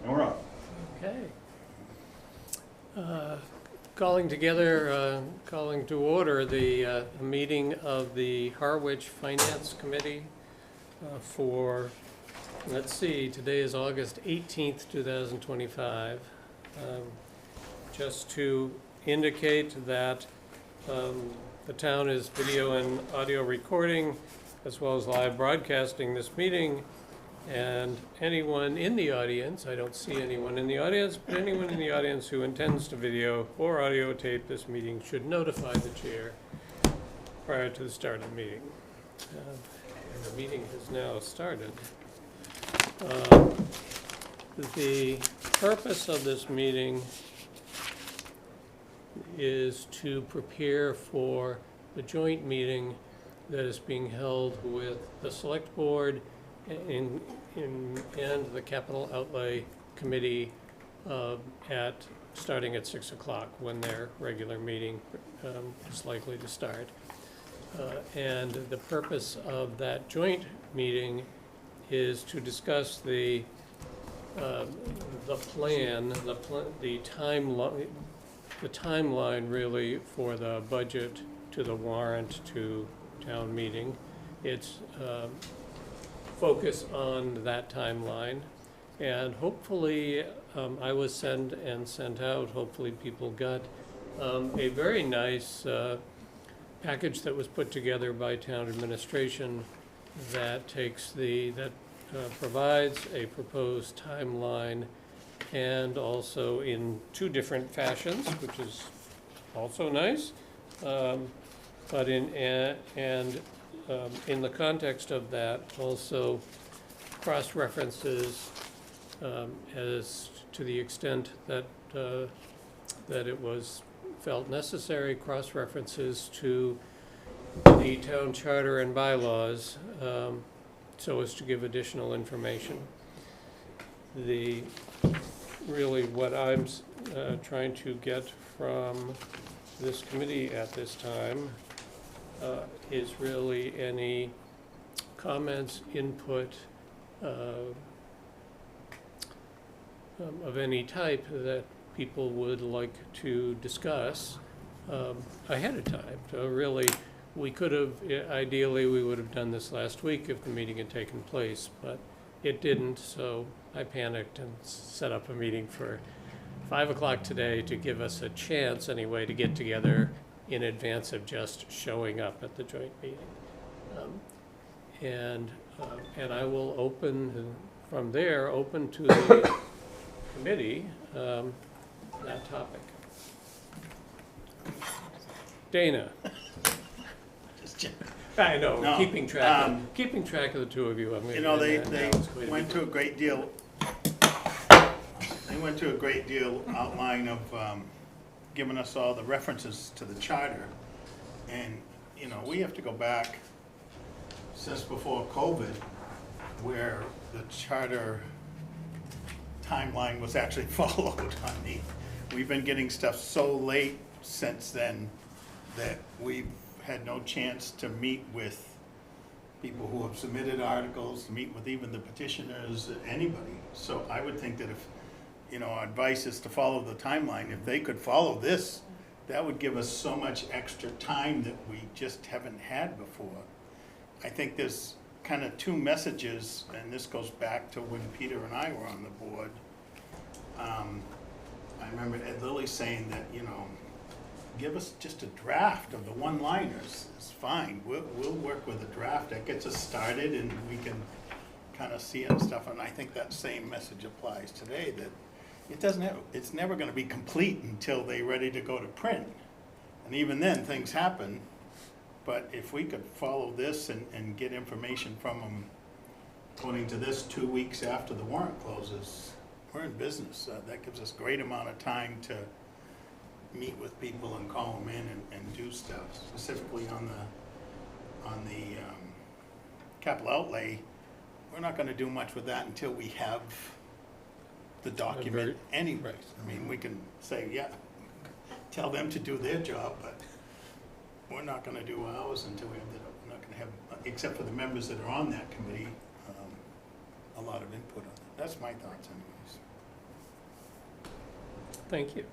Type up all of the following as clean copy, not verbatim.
And we're up. Okay. Calling to order the meeting of the Harwich Finance Committee for, let's see, today is August 18th, 2025. Just to indicate that the town is video and audio recording as well as live broadcasting this meeting. And anyone in the audience, I don't see anyone in the audience, but anyone in the audience who intends to video or audio tape this meeting should notify the chair prior to the start of the meeting. And the meeting has now started. The purpose of this meeting is to prepare for the joint meeting that is being held with the Select Board and the Capital Outlay Committee starting at 6 o'clock when their regular meeting is likely to start. And the purpose of that joint meeting is to discuss the timeline really for the budget to the warrant to town meeting. It's focus on that timeline, and hopefully I was sent out, hopefully people got a very nice package that was put together by town administration that provides a proposed timeline, and also in two different fashions, which is also nice, but in the context of that, also cross-references as to the extent that it was felt necessary, cross-references to the town charter and bylaws, so as to give additional information. Really what I'm trying to get from this committee at this time is really any comments, input of any type that people would like to discuss ahead of time. So really, we could have, ideally, we would have done this last week if the meeting had taken place, but it didn't, so I panicked and set up a meeting for 5 o'clock today to give us a chance anyway to get together in advance of just showing up at the joint meeting. And I will open, from there, open to the committee that topic. Dana. I know, No, keeping track of the two of you. I mean, they went to a great deal. They went to a great deal outline of giving us all the references to the charter, and we have to go back since before COVID, where the charter timeline was actually followed. We've been getting stuff so late since then that we've had no chance to meet with people who have submitted articles, to meet with even the petitioners, anybody. So I would think that if, our advice is to follow the timeline. If they could follow this, that would give us so much extra time that we just haven't had before. I think there's kind of two messages, and this goes back to when Peter and I were on the board. I remember Ed Lilly saying that, give us just a draft of the one-liners. It's fine. We'll work with a draft that gets us started, and we can kind of see it and stuff. And I think that same message applies today, that it's never going to be complete until they're ready to go to print. And even then, things happen. But if we could follow this and get information from them, according to this, 2 weeks after the warrant closes, we're in business. That gives us a great amount of time to meet with people and call them in and do stuff. Specifically on the capital outlay, we're not going to do much with that until we have the document anyways. I mean, we can say, yeah, tell them to do their job, but we're not going to do ours until we have we're not going to have, except for the members that are on that committee, a lot of input on it. That's my thoughts anyways. Thank you.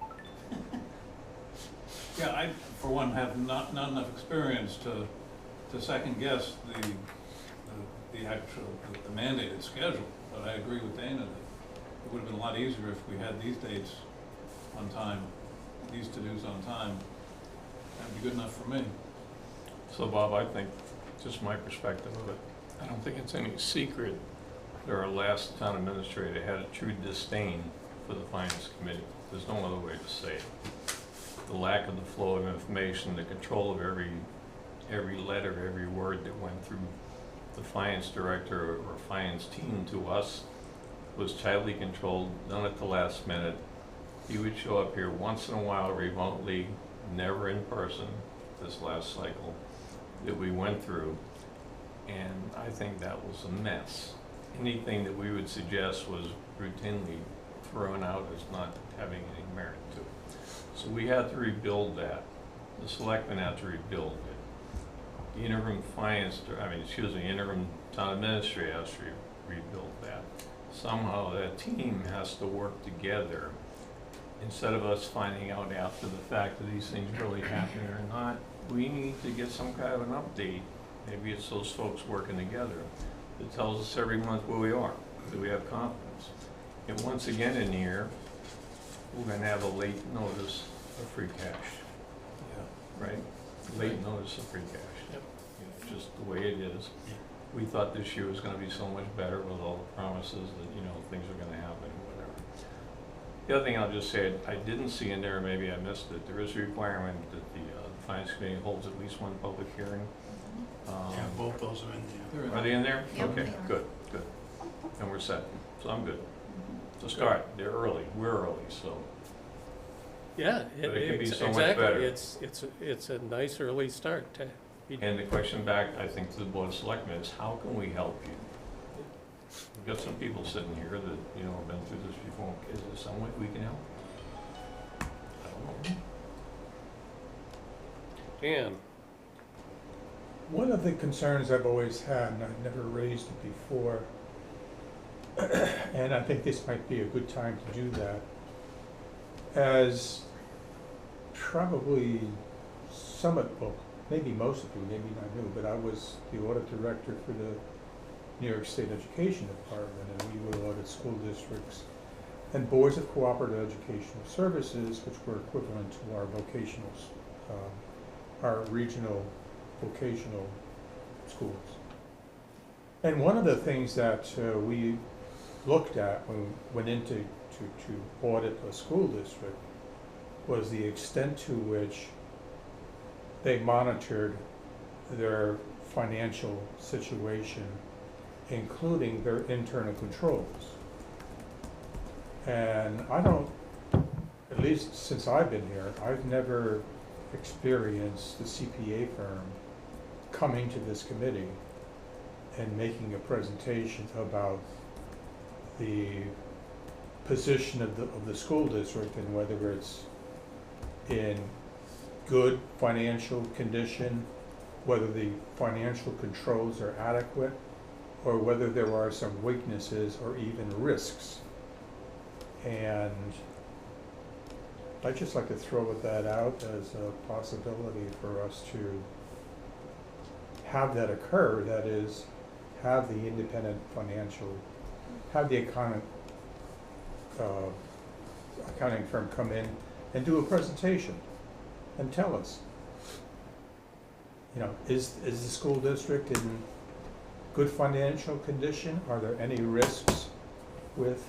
Yeah, I, for one, have not enough experience to second guess the actual, the mandated schedule, but I agree with Dana that it would have been a lot easier if we had these dates on time, these to-dos on time. That'd be good enough for me. So Bob, I think, just my perspective of it, I don't think it's any secret that our last town administrator had a true disdain for the finance committee. There's no other way to say it. The lack of the flow of information, the control of every letter, every word that went through the finance director or finance team to us was tightly controlled, done at the last minute. He would show up here once in a while remotely, never in person this last cycle that we went through. And I think that was a mess. Anything that we would suggest was routinely thrown out as not having any merit to it. So we had to rebuild that. The selectmen had to rebuild it. The interim interim town administrator has to rebuild that. Somehow that team has to work together. Instead of us finding out after the fact that these things really happen or not, we need to get some kind of an update. Maybe it's those folks working together that tells us every month where we are, that we have confidence. And once again in here, we're gonna have a late notice of free cash, Yeah. right? Late notice of free cash. Yep. You know, just the way it is. Yeah. We thought this year was gonna be so much better with all the promises that, things are gonna happen, whatever. The other thing I'll just say, I didn't see in there, maybe I missed it, there is a requirement that the finance committee holds at least one public hearing. Yeah, both those are in there. Are they in there? Yep, Okay, they are. good. And we're set, so I'm good. To start, they're early, we're early, so. Yeah, But it could be so much exactly. better. It's a nice early start to be. And the question back, I think, to the Board of Selectmen is, how can we help you? We've got some people sitting here that, have been through this before. Is there some way we can help? I don't know. Dan, One of the concerns I've always had, and I've never raised it before, and I think this might be a good time to do that, as probably some of, well, maybe most of you, maybe not you, but I was the audit director for the New York State Education Department, and we would audit school districts and boards of cooperative educational services, which were equivalent to our vocational, our regional vocational schools. And one of the things that we looked at when we went into to audit a school district was the extent to which they monitored their financial situation, including their internal controls. And I don't, at least since I've been here, I've never experienced the CPA firm coming to this committee and making a presentation about the position of the school district and whether it's in good financial condition, whether the financial controls are adequate, or whether there are some weaknesses or even risks. And I'd just like to throw that out as a possibility for us to have that occur, that is, have the independent financial, have the accounting firm come in and do a presentation and tell us, is the school district in good financial condition? Are there any risks with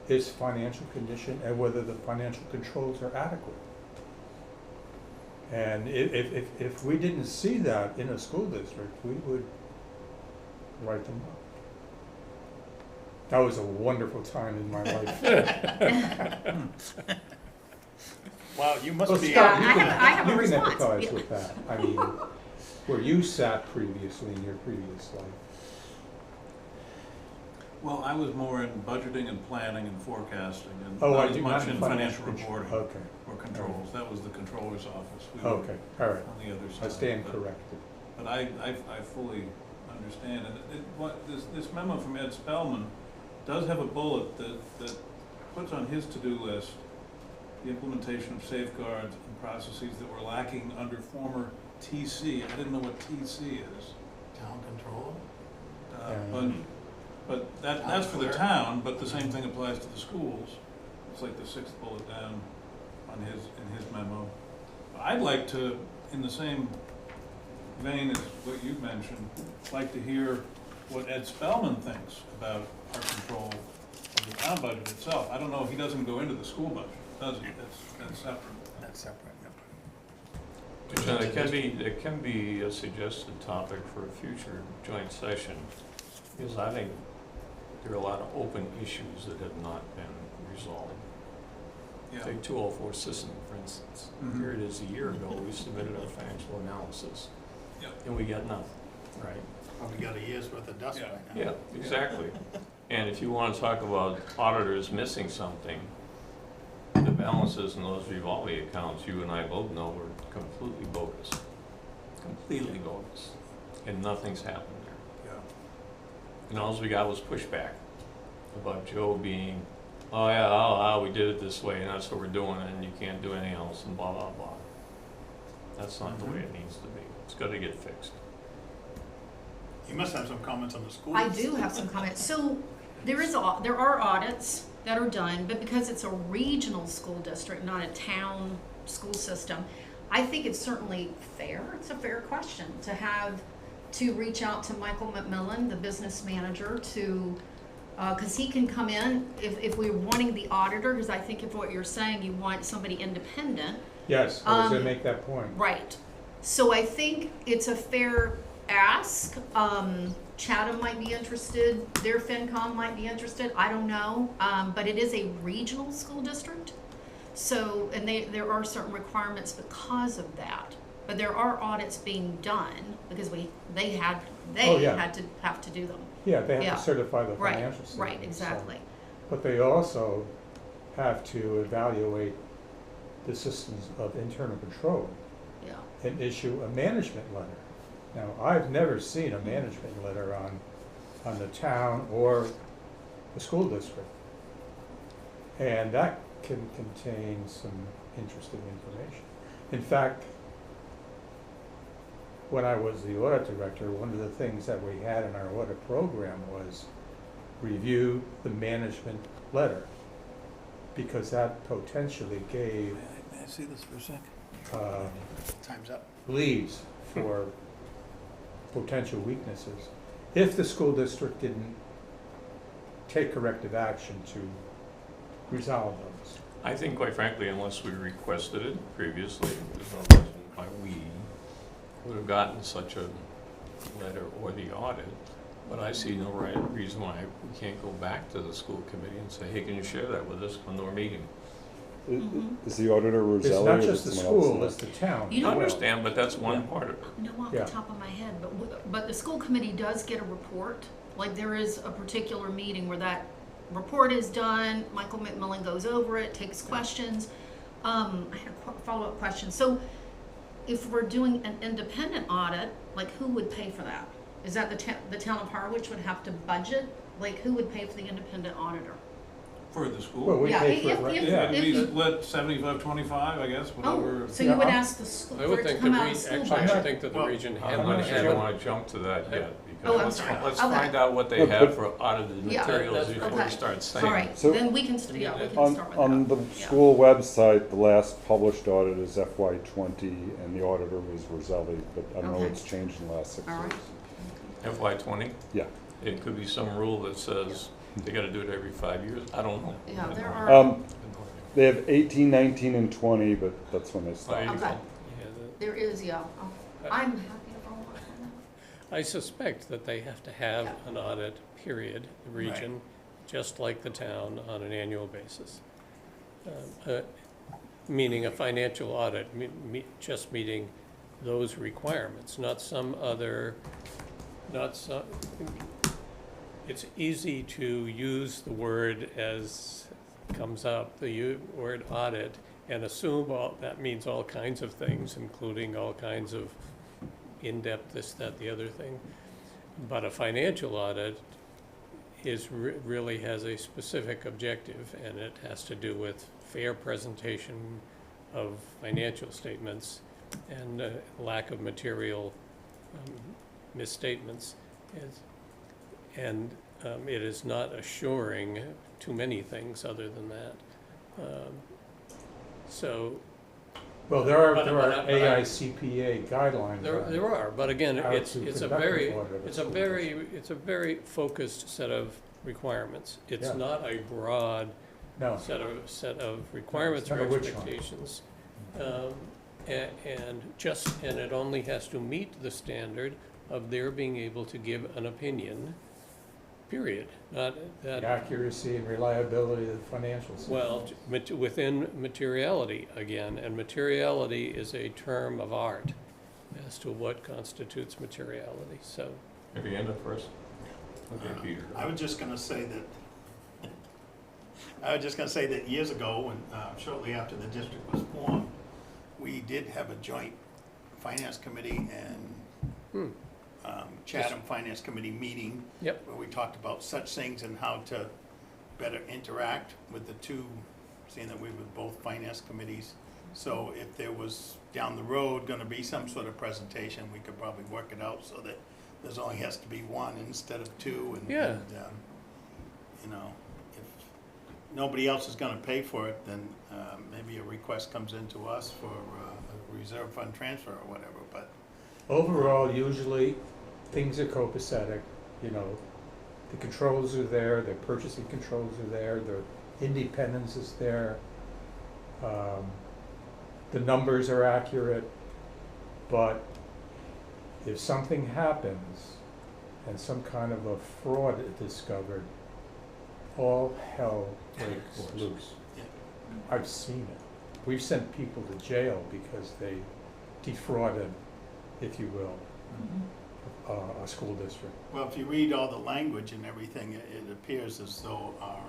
its financial condition, and whether the financial controls are adequate? And if we didn't see that in a school district, we would write them up. That was a wonderful time in my life. Wow, you must Well, be. Scott, I have a you can response. empathize Yeah. with that. I mean, where you sat previously in your previous life. Well, I was more in budgeting and planning and forecasting and Oh, not I as do much not in financial reporting Okay, or controls. That was the controller's office. We were okay, all right. on the other side. I stand But- corrected. But I fully understand, and this memo from Ed Spellman does have a bullet that puts on his to-do list the implementation of safeguards and processes that were lacking under former TC. I didn't know what TC is. Town control? But that's for the town, but the same thing applies to the schools. It's like the sixth bullet down in his memo. I'd like to, in the same vein as what you mentioned, like to hear what Ed Spellman thinks about our control of the town budget itself. I don't know, he doesn't go into the school budget, does he? That's separate. That's separate, yep. It can be a suggested topic for a future joint session, because I think there are a lot of open issues that have not been resolved. Yeah. Take 204 system, for instance. Mhm. Here it is, a year ago, we submitted our financial analysis, Yep. and we got nothing, right? Probably got a year's worth of dust Yeah. by now. Yeah, exactly. And if you want to talk about auditors missing something, the balances in those revolving accounts, you and I both know, were completely bogus. Completely bogus. And nothing's happened there. Yeah. And all we got was pushback about Joe being, oh yeah, we did it this way, and that's what we're doing, and you can't do anything else, and blah, blah, blah. That's not the way it needs to be. It's got to get fixed. You must have some comments on the schools. I do have some comments. So there are audits that are done, but because it's a regional school district, not a town school system, I think it's certainly fair. It's a fair question to reach out to Michael McMillan, the business manager, because he can come in if we're wanting the auditor, because I think if what you're saying, you want somebody independent. Yes, I was gonna make that point. Right. So I think it's a fair ask. Chatham might be interested, their FinCom might be interested, I don't know. But it is a regional school district. So, and there are certain requirements because of that. But there are audits being done because they had to have to do them. Yeah, they have Yeah. to certify the Right, financial statements. right, so- exactly. But they also have to evaluate the systems of internal control Yeah. and issue a management letter. Now, I've never seen a management letter on the town or the school district. And that can contain some interesting information. In fact, when I was the audit director, one of the things that we had in our audit program was review the management letter, because that potentially gave May I see this for a sec? Time's up. leads for potential weaknesses if the school district didn't take corrective action to resolve those. I think, quite frankly, unless we requested it previously, there's no reason why we would have gotten such a letter or the audit. But I see no reason why we can't go back to the school committee and say, hey, can you share that with us when we're meeting? Is the auditor Roselli? It's or not is just it the someone else school, in it's the town. You I know, understand, but that's one part of it. no off Yeah. the top of my head, but the school committee does get a report. Like there is a particular meeting where that report is done, Michael McMillan goes over it, takes questions. I had a follow-up question. So if we're doing an independent audit, like who would pay for that? Is that the town of Harwich would have to budget? Like who would pay for the independent auditor? For the school? Well, we Yeah, pay for if- it, right? if- Yeah. It'd be split 75-25, I guess, whatever. Oh, so you Yeah, would I'm- ask the school, I for would it to think come the out of the school actually, budget? I think that the Well, region I'm had not would sure have you it. want to jump to that yet, Oh, I'm because sorry. let's Okay. find out what they But- have but- for audited Yeah, materials that's before okay. we start saying. All right, So- then we can, we can On, start with that. on the Yeah. school website, the last published audit is FY '20, and the auditor was Roselli, but I don't know Okay. what's changed in the last 6 All years. right. FY '20, Yeah. it could be some rule that says they gotta do it every 5 years, I don't know. Yeah, there I are- don't know. They have 18, 19, and 20, but that's when they There stopped. you go. Okay. Yeah, There is, yeah. I'm happy to follow up on I suspect that they have to have Yeah. an audit, period, the region, just like the town, on an annual basis. Meaning a financial audit, just meeting those requirements, not some other, not some, it's easy to use the word as comes up, the word audit, and assume that means all kinds of things, including all kinds of in-depth this, that, the other thing. But a financial audit really has a specific objective, and it has to do with fair presentation of financial statements and lack of material misstatements. And it is not assuring too many things other than that. So, Well, there are But I- AICPA guidelines. on there are, but again, how it's to a conduct an very, audit of a it's a school very, district. it's a very focused set of requirements. It's Yeah. not a broad No, set of requirements not or a witch hunt. expectations. And it only has to meet the standard of their being able to give an opinion, period. Not the that, accuracy and reliability of the financial system. well, within materiality again, and materiality is a term of art as to what constitutes materiality, so. Have you end up first? Okay, Peter. I was just gonna say that years ago, when, shortly after the district was formed, we did have a joint finance committee and Chatham Finance Committee meeting. Yep. Where we talked about such things and how to better interact with the two, seeing that we were both finance committees. So if there was down the road gonna be some sort of presentation, we could probably work it out so that there's only has to be one instead of two. And Yeah. you know, if nobody else is gonna pay for it, then maybe a request comes into us for a reserve fund transfer or whatever, but Overall, usually, things are copacetic, you know, the controls are there, the purchasing controls are there, the independence is there. The numbers are accurate, but if something happens and some kind of a fraud is discovered, all hell breaks loose. Yeah. I've seen it. We've sent people to jail because they defrauded, if you will, a school district. well, if you read all the language and everything, it appears as though our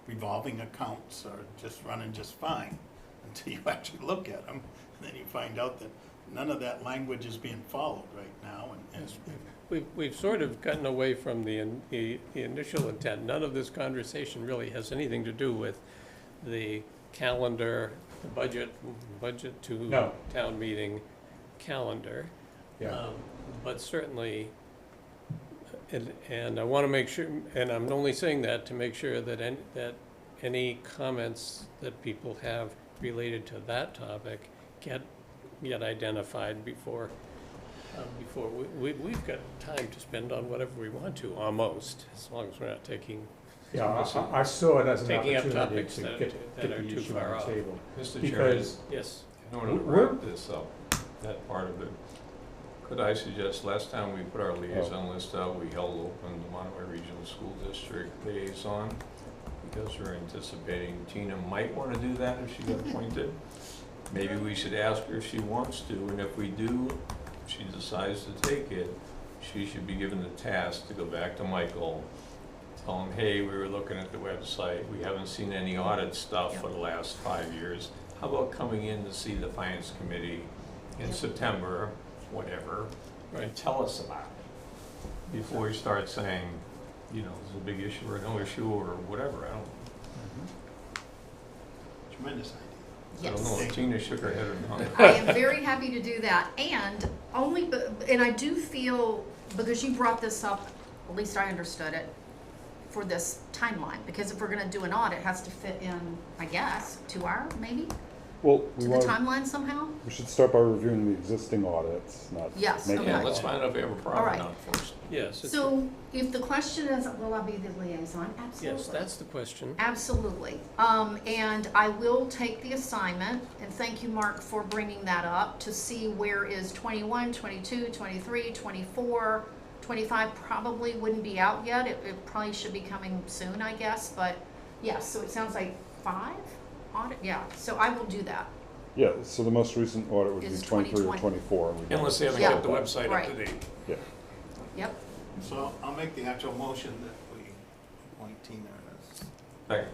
revolving accounts are just running just fine until you actually look at them. And then you find out that none of that language is being followed right now. And We've sort of gotten away from the initial intent. None of this conversation really has anything to do with the calendar, the budget to No. town meeting calendar. Yeah, But certainly, and I want to make sure, and I'm only saying that to make sure that any comments that people have related to that topic get identified before we've got time to spend on whatever we want to, almost, as long as we're not taking. yeah, I saw it as an Taking up opportunity topics to that get are the too issue far on off. the table. Mr. Chairman, Because, Yes, in order to we're- wrap this up, that part of it, could I suggest, last time we put our liaison list out, we held open the Monterey Regional School District liaison, because we're anticipating Tina might want to do that if she got appointed. Maybe we should ask her if she wants to, and if we do, if she decides to take it, she should be given the task to go back to Michael, tell him, hey, we were looking at the website, we haven't seen any audit stuff for the last 5 years. How about coming in to see the finance committee in Yep. September, whatever, and right. tell us about it, before you start saying, you know, this is a big issue or no issue or whatever, I don't tremendous idea. I don't yes. know if Tina shook her head or not. I am very happy to do that, and and I do feel, because you brought this up, at least I understood it, for this timeline, because if we're gonna do an audit, it has to fit in, I guess, 2 hour, maybe, Well, to the timeline somehow? we should start by reviewing the existing audits, not Yes, making. okay. Yeah, let's find out if we have a problem or Alright. not first. Yes, it's- So, if the question is, will I be the liaison? Absolutely. yes, that's the question. Absolutely. And I will take the assignment, and thank you, Mark, for bringing that up, to see where is 21, 22, 23, 24, 25 probably wouldn't be out yet. It probably should be coming soon, I guess, but yes, so it sounds like 5 audit, yeah, so I will do that. Yeah, so the most recent audit would be Is 23 or 2020. 24. and we don't- Unless they haven't Yeah. got the website up to Right. date. Yeah, Yep, So I'll make the actual motion that we appoint Tina as Second.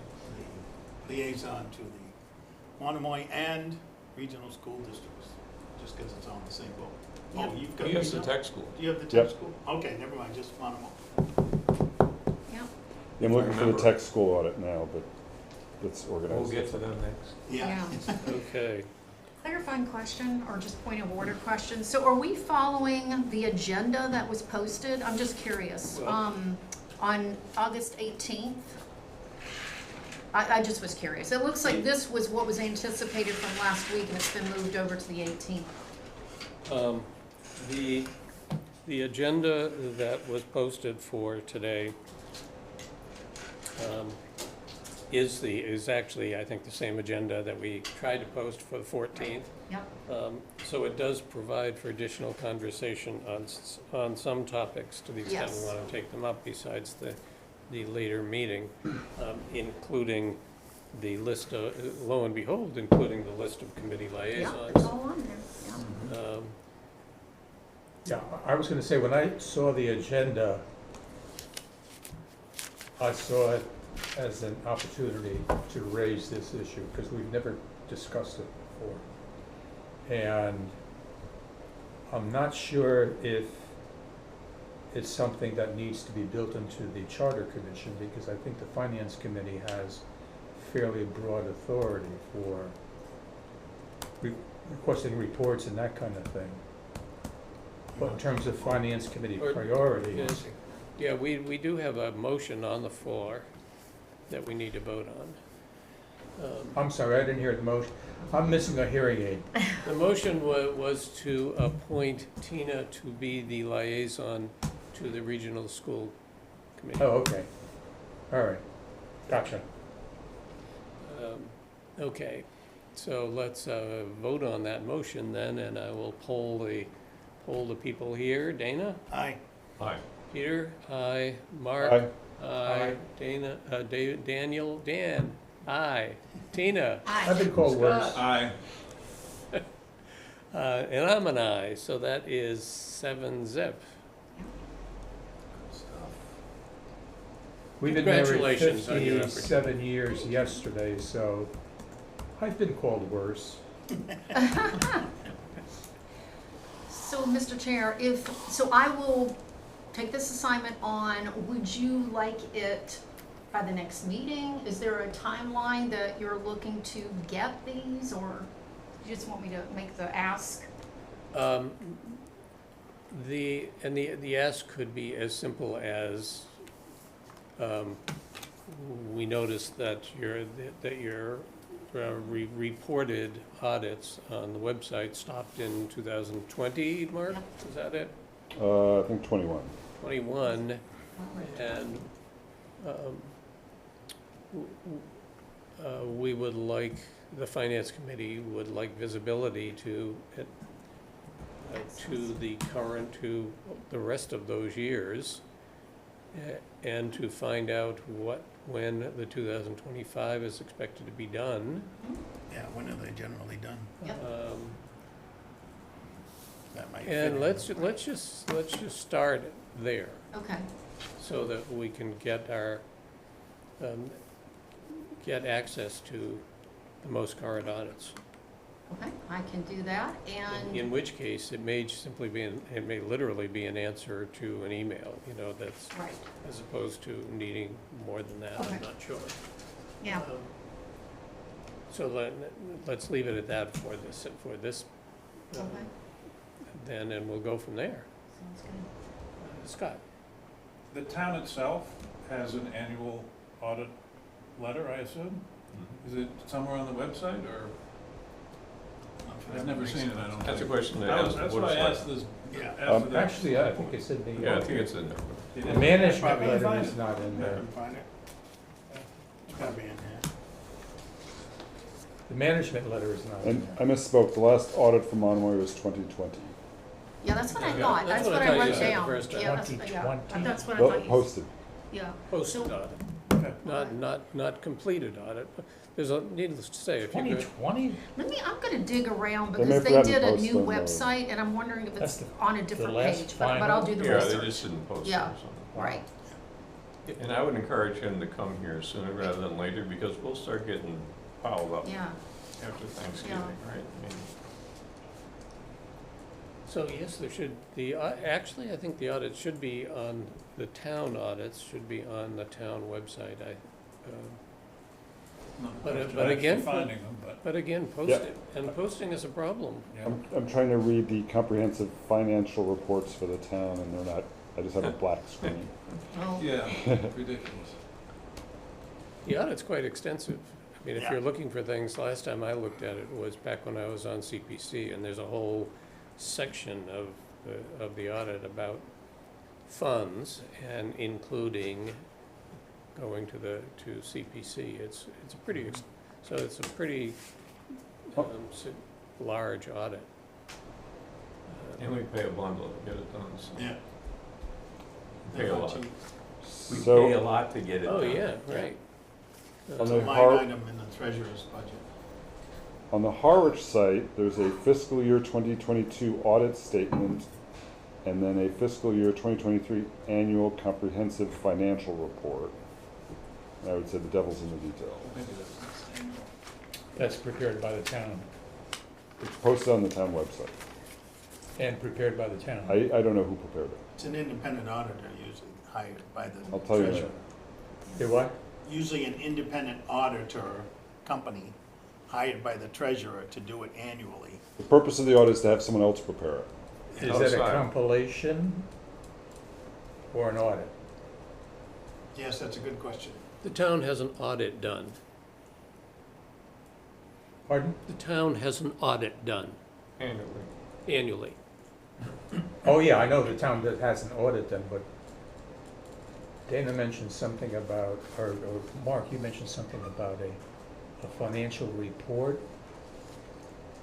the liaison to the Monomoy and regional school districts, just because it's on the same boat. Yep. Oh, you've got He has the regional? tech school. Do you have the Yep. tech school? Okay, never mind, just Monomoy. Yeah, I'm looking for the Remember. tech school audit now, but it's organized. We'll get to them next. Yeah. Okay. Clarifying question, or just point of order question. So are we following the agenda that was posted? I'm just curious. Well- On August 18th? I just was curious. It looks like this was what was anticipated from last week, and it's been moved over to the 18th. The agenda that was posted for today is actually, I think, the same agenda that we tried to post for the 14th. Yep. So it does provide for additional conversation on some topics to the extent we Yes. want to take them up besides the later meeting, including the list of, lo and behold, including the list of committee Yeah, liaisons. it's all on there, yeah. Yeah, I was gonna say, when I saw the agenda, I saw it as an opportunity to raise this issue, because we've never discussed it before. And I'm not sure if it's something that needs to be built into the Charter Commission, because I think the Finance Committee has fairly broad authority for requesting reports and that kind of thing. But in terms of Finance Committee Or- priorities, Yes. Yeah, we do have a motion on the floor that we need to vote on. I'm sorry, I didn't hear the motion. I'm missing a hearing aid. The motion was to appoint Tina to be the liaison to the regional school committee. Oh, okay. All right. Gotcha. Okay, so let's vote on that motion then, and I will poll the people here. Dana? Aye. Aye. Peter? Aye. Mark? Aye. Aye. Dana? Daniel? Dan? Aye. Tina? I've been called worse. Aye. And I'm an aye, so that is 7-0. We've been married Congratulations on your effort. 57 years yesterday, so I've been called worse. So, Mr. Chair, so I will take this assignment on. Would you like it by the next meeting? Is there a timeline that you're looking to get these, or you just want me to make the ask? The ask could be as simple as, we noticed that your reported audits on the website stopped in 2020, Mark? Yep. Is that it? I think 21. 21, and we would like, the Finance Committee would like visibility to the current, to the rest of those years, and to find out when the 2025 is expected to be done. Yeah, when are they generally done? Yep. That might fit And in. let's just start there, Okay, so that we can get get access to the most current audits. okay, I can do that, and, In which case, it may simply be, it may literally be an answer to an email, that's, right, as opposed to needing more than that, Okay. I'm not sure. yeah, So let's leave it at that for this, okay, then, and we'll go from there. sounds good. Scott? The town itself has an annual audit letter, I assume? Is it somewhere on the website, or? I've never seen it, I don't think. That's a question to That was- ask the That's Board why of I asked Selectmen. this. Yeah. after that. Actually, I think it's in the. Yeah, I think it's in there. It The is? management Probably letter find is it. not in Yeah, there. can find it. It's gotta be in there. The management letter is not in And there. I misspoke, the last audit from Monroe was 2020. Yeah, that's what I Yeah, thought, that's that's what what I I thought you wrote said the down. first time. Yeah, that's, yeah, 2020. that's what I Well, thought you said. posted. Yeah. Posted So- audit, Okay. not completed audit. There's a, needless to say, if you could, 2020? I'm gonna dig around They may because have they forgotten did to a post new them, website and I'm wondering if That's it's on a different last page, but I'll do the Yeah, they research. just didn't post it or Yeah. something. Right, And I would encourage him to come here sooner rather than later, because we'll start getting piled up yeah. after Thanksgiving, right? I mean, So yes, there should, actually, I think the audit should be on, the town audits should be on the town website. Not But, a question but of again, actually finding them, but, But again, posting, and posting is a problem. yeah. I'm trying to read the comprehensive financial reports for the town, and they're not, I just have a black screen. Oh, Yeah, ridiculous. The audit's quite extensive. I mean, if Yeah. you're looking for things, last time I looked at it was back when I was on CPC, and there's a whole section of the audit about funds, and including going to CPC. It's a pretty, so it's a pretty large audit. And we pay a bundle to get it done, so. Yeah. We pay a lot. We So- pay a lot to get it Oh, done. yeah, right. On It's a the line item in the treasurer's budget. On the Harwich site, there's a fiscal year 2022 audit statement, and then a fiscal year 2023 annual comprehensive financial report. And I would say the devil's in the detail. Maybe that's the same. That's prepared by the town It's posted on the town website. and prepared by the town. I don't know who prepared it. It's an independent auditor usually hired by the I'll tell you treasurer. Say what? Usually an independent auditor company hired by the treasurer to do it annually. The purpose of the audit is to have someone else prepare it. Is that a Outside. compilation or an audit? Yes, that's a good question. The town has an audit done. Pardon? The town has an audit done Annually. annually. Oh, yeah, I know the town that has an audit done, but Dana mentioned something about, or Mark, you mentioned something about a financial report.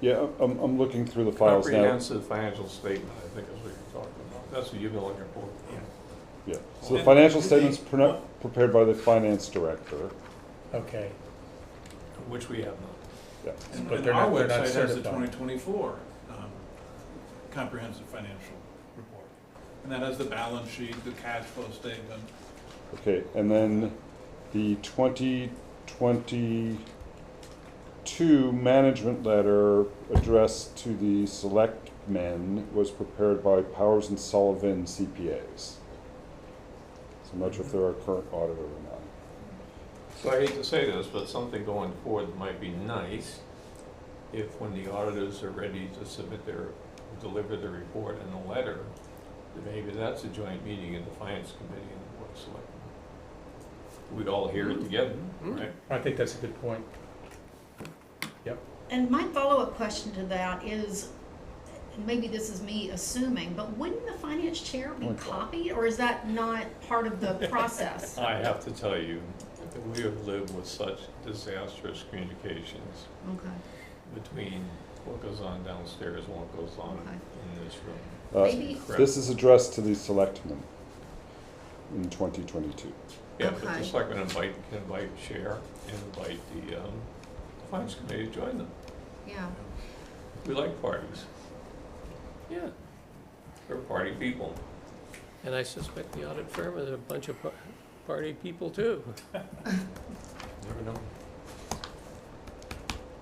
Yeah, I'm looking through the files now. Comprehensive financial statement, I think is what you're talking about. That's what you've been looking for. Yeah, so the financial statement's prepared by the finance director. Okay, Which we have not. Yeah. And But and they're our not website has the certified. 2024 comprehensive financial report. And that has the balance sheet, the cash flow statement. Okay, and then the 2022 management letter addressed to the selectmen was prepared by Powers and Sullivan CPAs. So I'm not sure if they're our current auditor or not. So I hate to say this, but something going forward might be nice if when the auditors are ready to deliver the report and the letter, that maybe that's a joint meeting of the finance committee and the board of selectmen. We'd all hear it together, right? I think that's a good point. and my follow-up question to that is, and maybe this is me assuming, but wouldn't the finance chair be Okay. copied, or is that not part of the process? I have to tell you that we have lived with such disastrous communications Okay, between what goes on downstairs and what goes on Okay. in this room. Maybe- This is addressed to the selectmen in 2022. Yeah, but Okay. the selectmen can invite chair and invite the finance committee to join them. yeah. We like parties. Yeah, We're party people. and I suspect the audit firm is a bunch of party people too. Never know.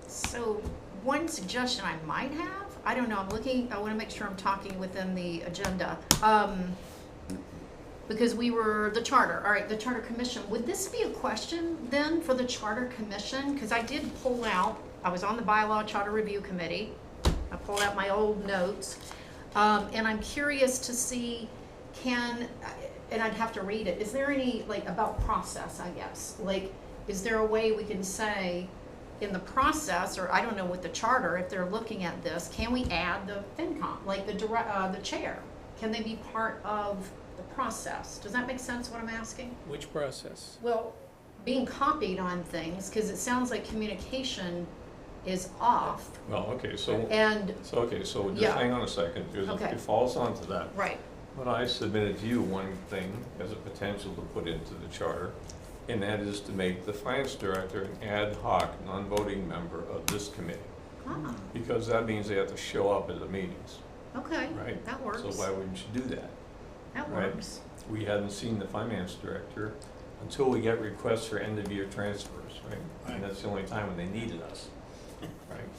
So, one suggestion I might have, I don't know, I wanna make sure I'm talking within the agenda. Because the charter, all right, the charter commission, would this be a question then for the charter commission? Cause I did pull out, I was on the bylaw charter review committee, I pulled out my old notes, and I'm curious to see, and I'd have to read it, is there any, about process, I guess? Is there a way we can say, in the process, or I don't know with the charter, if they're looking at this, can we add the FinCom, the chair? Can they be part of the process? Does that make sense what I'm asking? Which process? Well, being copied on things, because it sounds like communication is off, Well, okay, so just Yeah. hang on a second, because Okay. it falls onto that. right? But I submitted to you one thing as a potential to put into the charter, and that is to make the finance director an ad hoc, non-voting member of this committee. Ah, Because that means they have to show up at the meetings, okay, right? that works, So why wouldn't you do that? that right? works, We hadn't seen the finance director until we get requests for end-of-year transfers, right? Right. And that's the only time when they needed us. right?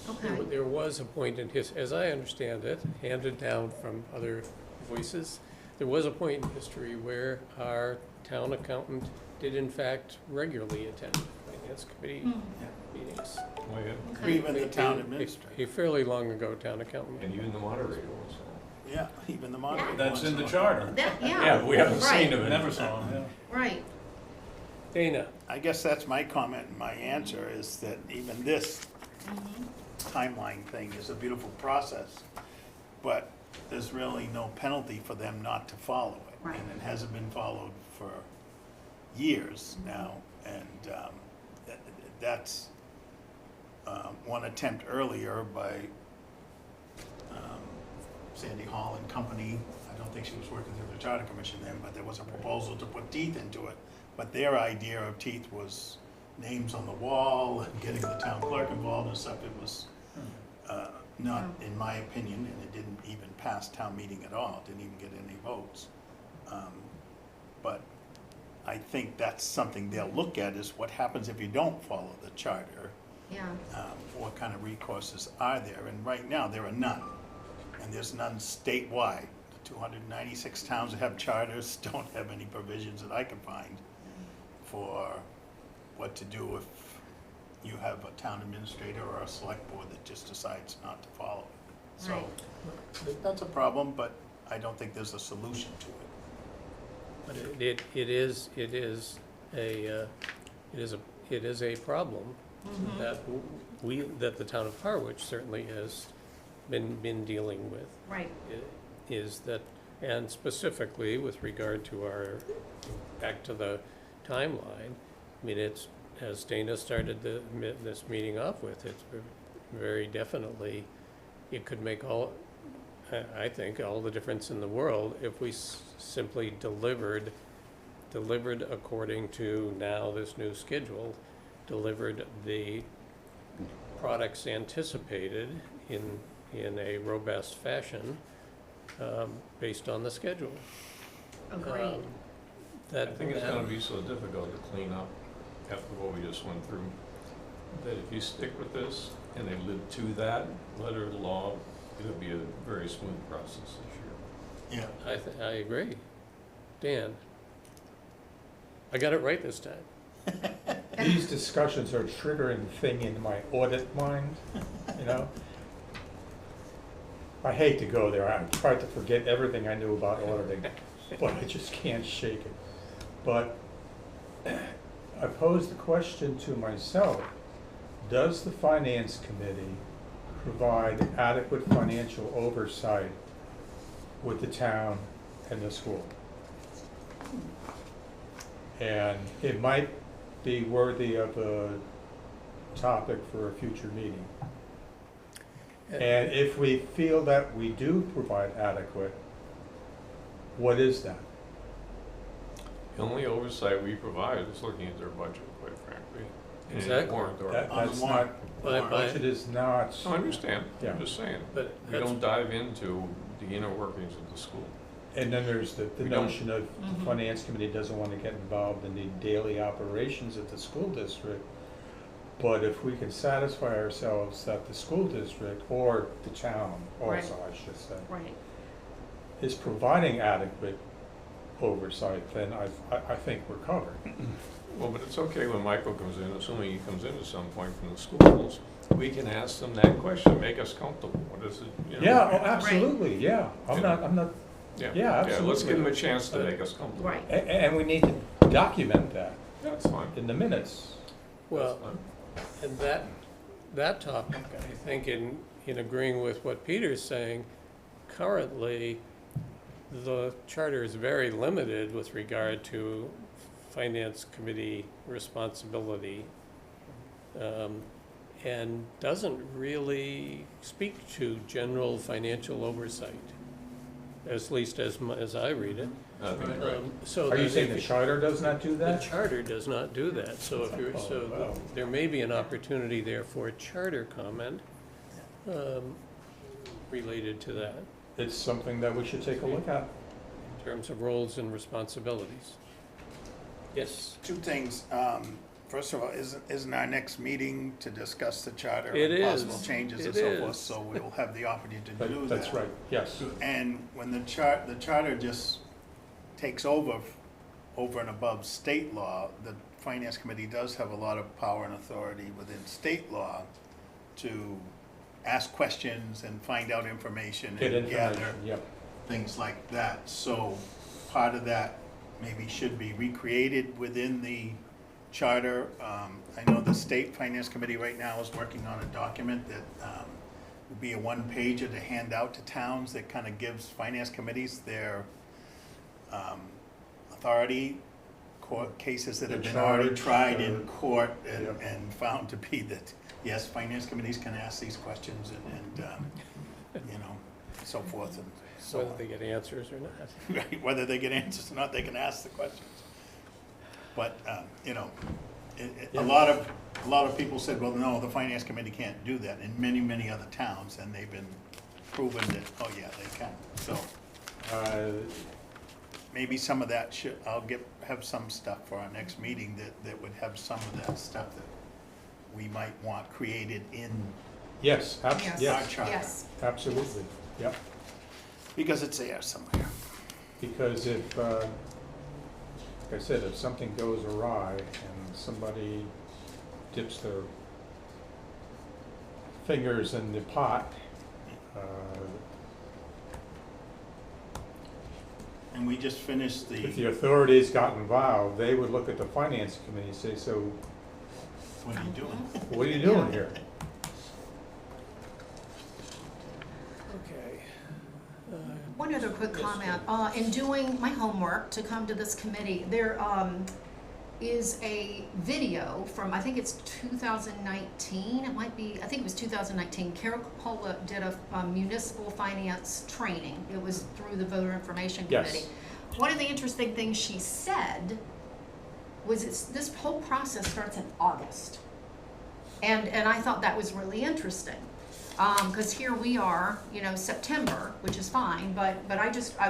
Okay. There was a point in as I understand it, handed down from other voices, there was a point in history where our town accountant did in fact regularly attend finance committee Hmm. meetings. Oh, yeah. Okay. Even the town A administrator, fairly long ago town accountant. And even the moderator was. yeah, even the moderator. That's in the once in a while. charter. That, yeah. Yeah, we haven't Right. seen him. Never saw him, yeah. Right, Dana, I guess that's my comment, and my answer is that even this mhm, timeline thing is a beautiful process, but there's really no penalty for them not to follow it. Right. And it hasn't been followed for years now, and that's one attempt earlier by Sandy Hall and Company. I don't think she was working through the Charter Commission then, but there was a proposal to put teeth into it. But their idea of teeth was names on the wall and getting the town clerk involved and stuff. It was not, in my opinion, and it didn't even pass town meeting at all, didn't even get any votes. But I think that's something they'll look at, is what happens if you don't follow the charter? yeah, What kind of recourses are there? And right now, there are none. And there's none statewide. The 296 towns that have charters don't have any provisions that I can find for what to do if you have a town administrator or a select board that just decides not to follow it. So that's a problem, but I don't think there's a solution to it. but it is a problem mhm, that the town of Harwich certainly has been dealing with. right, Is that, and specifically with regard to back to the timeline, I mean, it's, as Dana started this meeting off with, it's very definitely, it could make I think, all the difference in the world if we simply delivered according to now this new schedule, delivered the products anticipated in a robust fashion, based on the schedule. agreed. I think it's gonna be so difficult to clean up after what we just went through, that if you stick with this and they live to that letter of the law, it'll be a very smooth process this year. Yeah. I agree. Dan, I got it right this time. These discussions are triggering the thing in my audit mind, you know? I hate to go there. I tried to forget everything I knew about auditing, but I just can't shake it. But I posed the question to myself, does the Finance Committee provide adequate financial oversight with the town and the school? And it might be worthy of a topic for a future meeting. And if we feel that we do provide adequate, what is that? The only oversight we provide is looking at their budget, quite frankly. and Exactly. warrant or- That- On the That's warrant. not, But- budget is not, I understand, Yeah. I'm just saying. But We that's, don't dive into the inner workings of the school. and then there's the We don't- notion of the Mhm. Finance Committee doesn't want to get involved in the daily operations of the school district. But if we can satisfy ourselves that the school district, or the town Right. also, I should say, Right, is providing adequate oversight, then I think we're covered. Well, but it's okay when Michael comes in, assuming he comes in at some point from the schools, we can ask them that question, make us comfortable. What is it, you know? Yeah, oh, absolutely, yeah. I'm Yeah. not, Yeah, yeah, let's absolutely. give them a chance to make us comfortable. right. and we need to document that That's fine. in the minutes. well, That's fine. and that topic, I think in agreeing with what Peter's saying, currently, the charter is very limited with regard to Finance Committee responsibility, and doesn't really speak to general financial oversight, at least as I read it. I think you're right. So Are you that saying if the you- charter does not do The that? charter does not do that, so if you're, Oh, wow. there may be an opportunity there for a charter comment related to that, It's something that we should take a look at. in terms of roles and responsibilities. Yes, Two things. First of all, isn't our next meeting to discuss the charter It and possible is. changes and It so forth? is. So we'll have the opportunity to do that. That's right, yes. And when the charter just takes over and above state law, the Finance Committee does have a lot of power and authority within state law to ask questions and find out information Get and gather information, yep. things like that. So part of that maybe should be recreated within the charter. I know the State Finance Committee right now is working on a document that would be a one-pager to hand out to towns that kind of gives finance committees their authority, court cases that have been already charge, tried in court yep. and found to be that, yes, finance committees can ask these questions and you know, so forth and so Whether on. they get answers or not. Right, whether they get answers or not, they can ask the questions. But, you know, a lot of people said, well, no, the finance committee can't do that in many, many other towns, and they've been proven that, oh, yeah, they can. So maybe some of that I'll have some stuff for our next meeting that would have some of that stuff that we might want created in, Yes, Our yes, charter. Yes. absolutely, yep. because it's there somewhere. Because if, like I said, if something goes awry and somebody dips their fingers in the pot, And we just finished if the authorities got involved, they would look at the finance committee and say, so what are you doing? what are you doing here? Okay. One other quick Yes, comment. In doing my homework to come to this committee, there is a video from, I think it's 2019, it might be, I think it was 2019. Carol Coppola did a municipal finance training. It was through the Voter Information Yes. Committee. One of the interesting things she said was this whole process starts in August. And I thought that was really interesting. Because here we are, you know, September, which is fine, but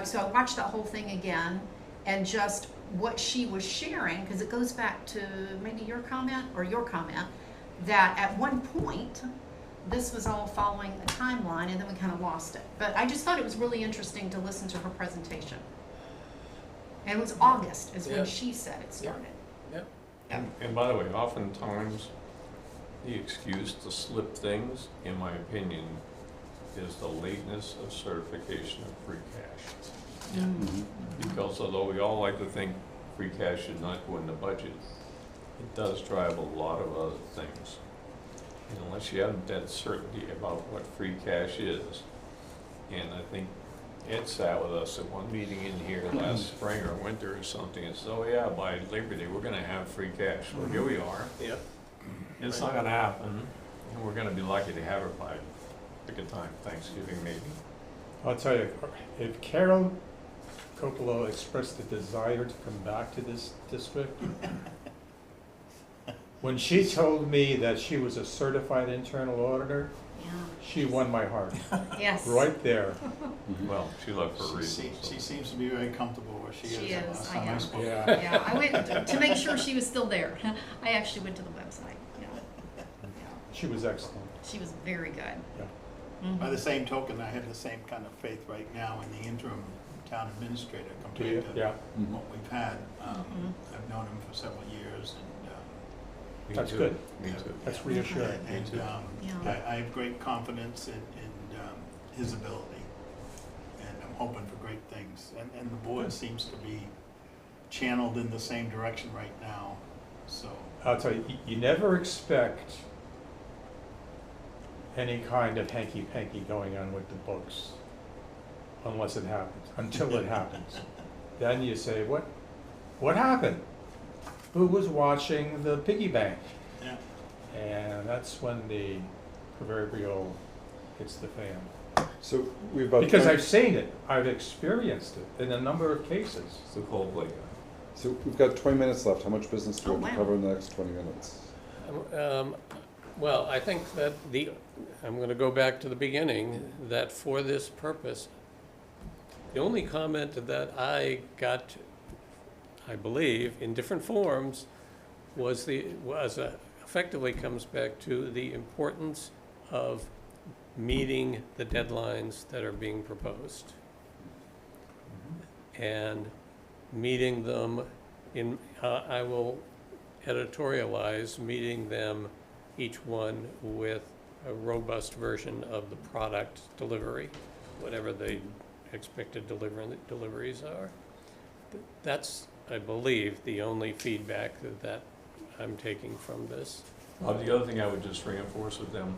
so I watched that whole thing again, and just what she was sharing, because it goes back to maybe your comment, that at one point, this was all following a timeline, and then we kind of lost it. But I just thought it was really interesting to listen to her presentation. And it was August, is Yeah. when she said it started. Yep. And by the way, oftentimes, the excuse to slip things, in my opinion, is the lateness of certification of free cash. Mm. Because although we all like to think free cash should not go in the budget, it does drive a lot of other things. And unless you have that certainty about what free cash is, and I think Ed sat with us at one meeting in here last spring or winter or something, and said, oh yeah, by Labor Day, we're gonna have free cash. Well, here we are. Yep. It's not gonna happen, and we're gonna be lucky to have it by, pick a time, Thanksgiving maybe. I'll tell you, if Carol Coppola expressed the desire to come back to this district, when she told me that she was a certified internal auditor, Yeah. she won my heart, Yes. right there. Well, she left for a reason. She seems to be very comfortable where she is. She the is, last I time know. spoke. Yeah, Yeah, I went to make sure she was still there. I actually went to the website. Yeah. she was excellent, She was very good. yeah. Mhm. By the same token, I have the same kind of faith right now in the interim town administrator Do you? compared to Yeah, what we've had. Mhm. I've known him for several years and, Me That's too. good. Me too. that's reassuring. and, Yeah. I have great confidence in his ability. And I'm hoping for great things. And the board seems to be channeled in the same direction right now, so. I'll tell you, you never expect any kind of hanky-panky going on with the books unless it happens, until it happens. Then you say, what happened? Who was watching the piggy bank? Yeah. And that's when the proverbial hits the fan. So we've about. Because 20 I've seen it, I've experienced it in a number of cases. It's the cold blade. So we've got 20 minutes left. How much business do we Oh, have to wow. cover in the next 20 minutes? Well, I think that I'm going to go back to the beginning, that for this purpose, the only comment that I got, I believe, in different forms, effectively comes back to the importance of meeting the deadlines that are being proposed. And meeting them I will editorialize, meeting them, each one with a robust version of the product delivery, whatever the expected deliveries are. That's, I believe, the only feedback that I'm taking from this. The other thing I would just reinforce with them,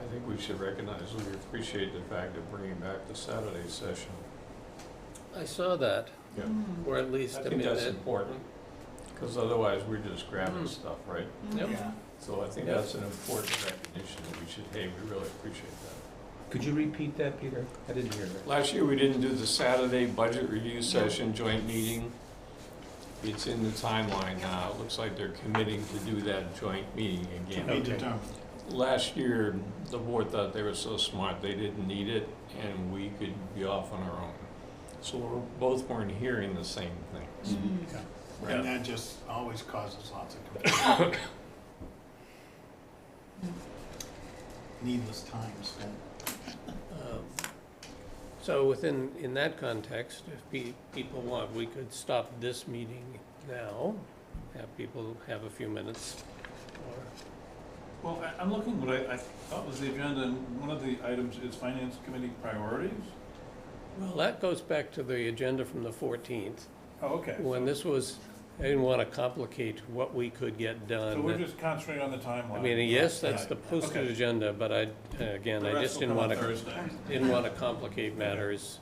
I think we should recognize, we appreciate the fact of bringing back the Saturday session. I saw that, Yeah. or at least I a think that's minute. important, because otherwise we're just grabbing stuff, right? Yep. Yeah. So I think Yep. that's an important recognition that we should, hey, we really appreciate that. Could you repeat that, Peter? I didn't hear that. Last year, we didn't do the Saturday budget review session joint meeting. It's in the timeline now. It looks like they're committing to do that joint meeting To again. be Okay. determined. Last year, the board thought they were so smart, they didn't need it, and we could be off on our own. So we're both weren't hearing the same things. Yeah. And that just always causes lots of confusion. Needless time spent. So in that context, if people want, we could stop this meeting now, have people have a few minutes. Or Well, I'm looking, what I thought was the agenda, and one of the items is Finance Committee priorities. Well, that goes back to the agenda from the 14th, Oh, okay. when this was, I didn't want to complicate what we could get done. So we're just concentrating on the timeline. I mean, yes, that's the Right. posted Okay. agenda, but again, The I rest just will didn't come on want to, Thursday. didn't want to complicate matters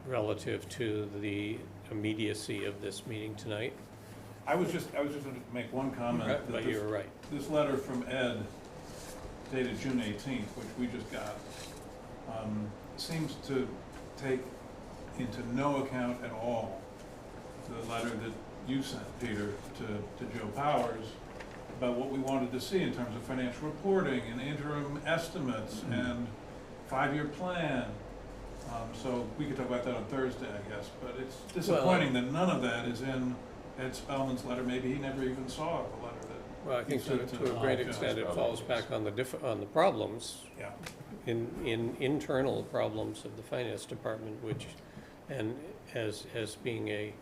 relative to the immediacy of this meeting tonight. I was just going to make one comment. that But this- you were right. This letter from Ed dated June 18th, which we just got, seems to take into no account at all the letter that you sent, Peter, to Joe Powers about what we wanted to see in terms of financial reporting and interim estimates and 5-year plan. So we could talk about that on Thursday, I guess, but it's disappointing that none of that is in Ed Spellman's letter. Maybe he never even saw the letter that. Well, I think to a great extent, it falls back on the problems, Yeah. in internal problems of the finance department, which, and as being a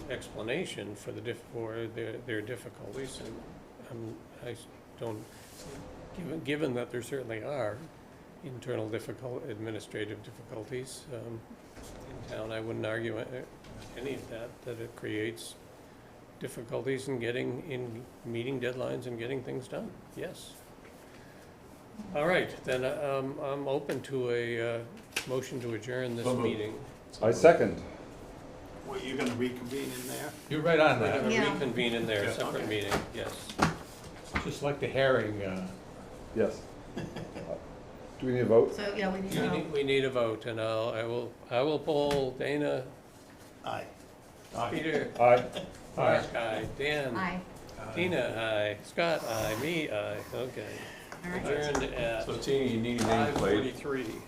explanation for their difficulties, and I don't, given that there certainly are internal administrative difficulties in town, I wouldn't argue any of that it creates difficulties in meeting deadlines and getting things done, yes. All right, then I'm open to a motion to adjourn this So moved. meeting. I second. Were you gonna reconvene in there? You're right on We're that. gonna Yeah. reconvene in their Yeah. separate Okay. meeting, yes. Just like the herring, Yes. Do we need a vote? So, yeah, we need We to need, we need a vote, and I will poll Dana, Aye. Peter, Aye. Mark, aye, Dan, Aye, Tina, aye, Scott, aye, me, aye, okay. all right. Adjourned at So Tina, you need a nameplate. 5:43.